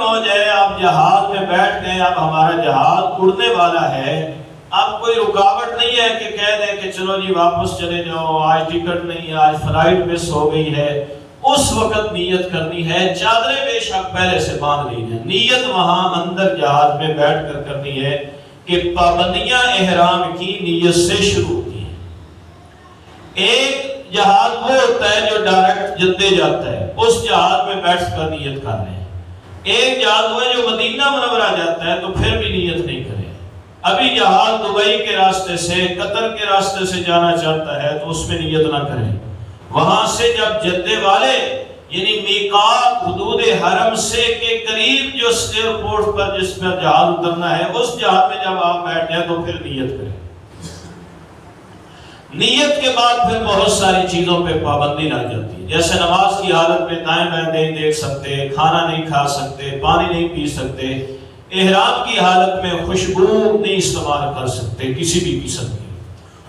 ہو جائے، آپ جہاز میں بیٹھ گئے، اب ہمارا جہاز اڑنے والا ہے، اب کوئی رکاوٹ نہیں ہے کہ کہہ دیں کہ چلو جی واپس چلے جاؤ، آج ٹکٹ نہیں ہے، آج فلائٹ مس ہو گئی ہے، اس وقت نیت کرنی ہے۔ چادریں بے شک پہلے سے باندھ لی ہیں، نیت وہاں اندر جہاز میں بیٹھ کر کرنی ہے کہ پابندیاں احرام کی نیت سے شروع ہوتی ہیں۔ ایک جہاز وہ ہوتا ہے جو ڈائریکٹ جدے جاتا ہے، اس جہاز میں بیٹھ کر نیت کر لیں۔ ایک جہاز وہ ہے جو مدینہ منورہ جاتا ہے تو پھر بھی نیت نہیں کرے۔ ابھی جہاز دبئی کے راستے سے، قطر کے راستے سے جانا چاہتا ہے تو اس میں نیت نہ کریں۔ وہاں سے جب جدے والے یعنی میقات حدود حرم سے کے قریب جو ایئرپورٹ پر جس میں جہاز اترنا ہے، اس جہاز میں جب آپ بیٹھے ہیں تو پھر نیت کریں۔ نیت کے بعد پھر بہت ساری چیزوں پہ پابندی لگ جاتی ہے، جیسے نماز کی حالت میں دائیں بائیں نہیں دیکھ سکتے، کھانا نہیں کھا سکتے، پانی نہیں پی سکتے، احرام کی حالت میں خوشبو نہیں استعمال کر سکتے، کسی بھی قسم کی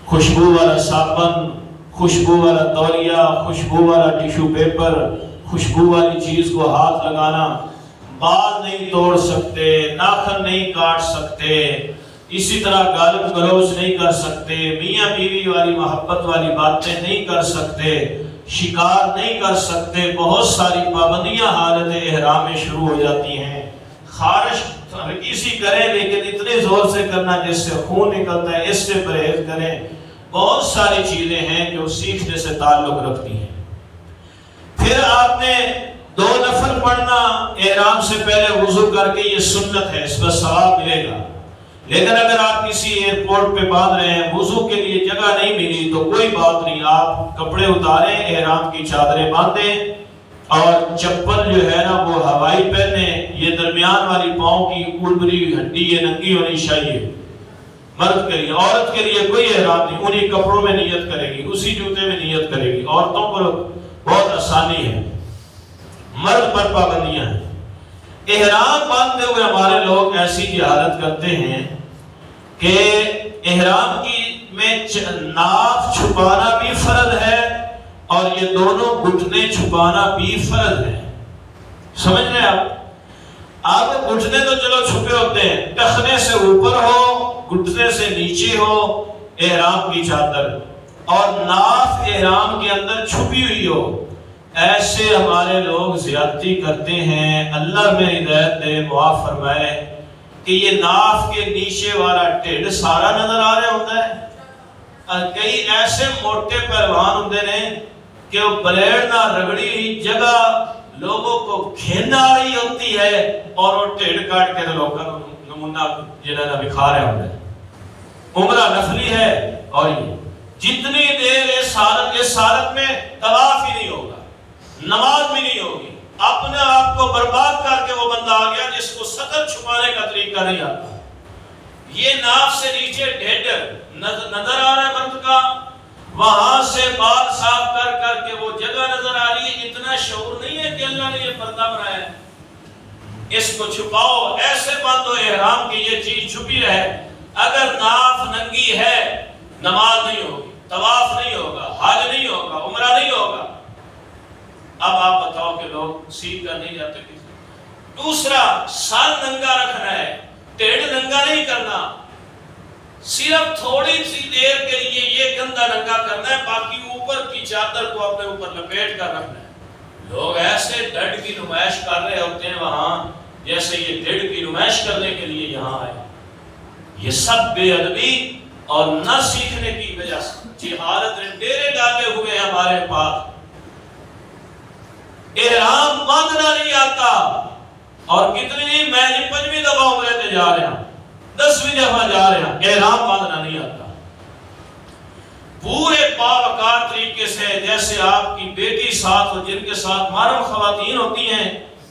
خوشبو والا صابن، خوشبو والا تولیہ، خوشبو والا ٹیشو پیپر، خوشبو والی چیز کو ہاتھ لگانا، بال نہیں توڑ سکتے، ناخن نہیں کاٹ سکتے، اسی طرح غالب گلوچ نہیں کر سکتے، میاں بیوی والی محبت والی باتیں نہیں کر سکتے، شکار نہیں کر سکتے، بہت ساری پابندیاں حالت احرام میں شروع ہو جاتی ہیں۔ خارش ہلکی سی کریں لیکن اتنے زور سے کرنا جس سے خون نکلتا ہے، اس سے پرہیز کریں۔ بہت ساری چیزیں ہیں جو سیکھنے سے تعلق رکھتی ہیں۔ پھر آپ نے 2 نفل پڑھنا احرام سے پہلے وضو کر کے، یہ سنت ہے، اس پر ثواب ملے گا۔ لیکن اگر آپ کسی ایئرپورٹ پہ باندھ رہے ہیں، وضو کے لیے جگہ نہیں ملی تو کوئی بات نہیں، آپ کپڑے اتاریں، احرام کی چادریں باندھیں اور چپل جو ہے نا وہ ہوائی پہنیں۔ یہ درمیان والی پاؤں کی اوپری ہڈی یہ ننگی ہونی چاہیے مرد کے لیے۔ عورت کے لیے کوئی احرام نہیں، انہی کپڑوں میں نیت کرے گی، اسی جوتے میں نیت کرے گی۔ عورتوں پر بہت آسانی ہے، مرد پر پابندیاں ہیں۔ احرام باندھتے ہوئے ہمارے لوگ ایسی جہالت کرتے ہیں کہ احرام کی میں ناف چھپانا بھی فرض ہے اور یہ دونوں گھٹنے چھپانا بھی فرض ہے۔ سمجھ رہے ہیں آپ گھٹنے تو چلو چھپے ہوتے ہیں، ٹخنے سے اوپر ہو، گھٹنے سے نیچے ہو احرام کی چادر، اور ناف احرام کے اندر چھپی ہوئی ہو، ایسے ہمارے لوگ زیادتی کرتے ہیں۔ اللہ میں ہدایت دے، معاف فرمائے کہ یہ ناف کے نیچے والا ٹھڈ سارا نظر آ رہا ہوتا ہے۔ اور کئی ایسے موٹے پہلوان ہوتے ہیں کہ وہ بلیڈ نہ رگڑی ہوئی جگہ لوگوں کو کھینا آ رہی ہوتی ہے اور وہ ٹھڈ کاٹ کے لوگوں کا نمونہ جنہاں بکھا رہے ہوتے ہیں۔ عمرہ نفلی ہے اور یہ جتنی دیر اس حالت میں طواف ہی نہیں ہوگا، نماز بھی نہیں ہوگی، اپنے آپ کو برباد کر کے وہ بندہ آ گیا جس کو سطر چھپانے کا طریقہ نہیں آتا۔ یہ ناف سے نیچے ڈھڈ نظر آ رہا ہے مرد کا، وہاں سے بال صاف کر کر کے وہ جگہ نظر آ رہی ہے۔ اتنا شعور نہیں ہے کہ اللہ نے یہ پردہ بنایا ہے، اس کو چھپاؤ، ایسے باندھو احرام کی یہ چیز چھپی رہے۔ اگر ناف ننگی ہے نماز نہیں ہوگی، طواف نہیں ہوگا، حج نہیں ہوگا، عمرہ نہیں ہوگا۔ اب آپ بتاؤ کہ لوگ سیکھ کر نہیں جاتے کسی۔ دوسرا، سر ننگا رکھنا ہے، ٹیڑھ ننگا نہیں کرنا، صرف تھوڑی سی دیر کے لیے یہ گندہ ننگا کرنا ہے، باقی اوپر کی چادر کو اپنے اوپر لپیٹ کر رکھنا ہے۔ لوگ ایسے ڈھڈ کی نمائش کر رہے ہوتے ہیں وہاں جیسے یہ ڈھڈ کی نمائش کرنے کے لیے یہاں آئے۔ یہ سب بے ادبی اور نہ سیکھنے کی وجہ سے جہالت نے ڈیرے ڈالے ہوئے ہمارے پاس۔ احرام باندھنا نہیں آتا، اور کتنی نہیں، میں 5ویں دفعہ عمرے تے جا رہا ہوں، 10ویں دفعہ جا رہا ہوں، احرام باندھنا نہیں آتا۔ پورے باوقار طریقے سے، جیسے آپ کی بیٹی ساتھ ہو، جن کے ساتھ محرم خواتین ہوتی ہیں،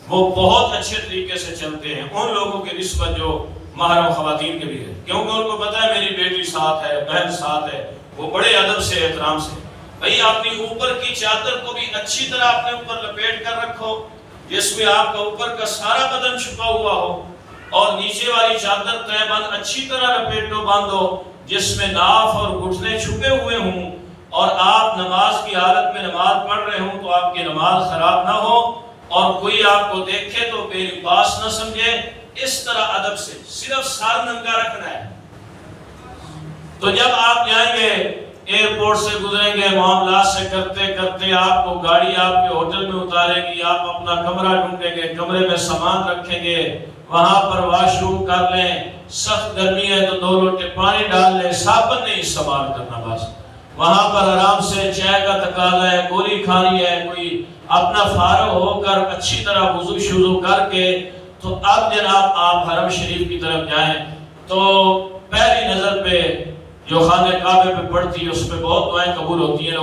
وہ بہت اچھے طریقے سے چلتے ہیں ان لوگوں کی نسبت جو محرم خواتین کے بھی ہے، کیونکہ ان کو پتا ہے میری بیٹی ساتھ ہے، بہن ساتھ ہے، وہ بڑے ادب سے، احترام سے۔ بھئی اپنی اوپر کی چادر کو بھی اچھی طرح اپنے اوپر لپیٹ کر رکھو جس میں آپ کا اوپر کا سارا بدن چھپا ہوا ہو، اور نیچے والی چادر تہ بند اچھی طرح لپیٹو، باندھو جس میں ناف اور گھٹنے چھپے ہوئے ہوں، اور آپ نماز کی حالت میں نماز پڑھ رہے ہوں تو آپ کی نماز خراب نہ ہو، اور کوئی آپ کو دیکھے تو بے لباس نہ سمجھے، اس طرح ادب سے صرف سر ننگا رکھنا ہے۔ تو جب آپ جائیں گے ایئرپورٹ سے گزریں گے، معاملات سے کرتے کرتے آپ کو گاڑی آپ کے ہوٹل میں اتارے گی، آپ اپنا کمرہ ڈھونڈیں گے، کمرے میں سامان رکھیں گے، وہاں پر واش روم کر لیں، سخت گرمی ہے تو 2 لوٹے پانی ڈال لیں، صابن نہیں استعمال کرنا، بس وہاں پر آرام سے چائے کا تقاضا ہے، گولی کھانی ہے، کوئی اپنا فارغ ہو کر اچھی طرح وضو شوضو کر کے تو اب جناب آپ حرم شریف کی طرف جائیں تو پہلی نظر پہ جو خانہ کعبے پہ پڑتی ہے اس پہ بہت دعائیں قبول ہوتی ہیں۔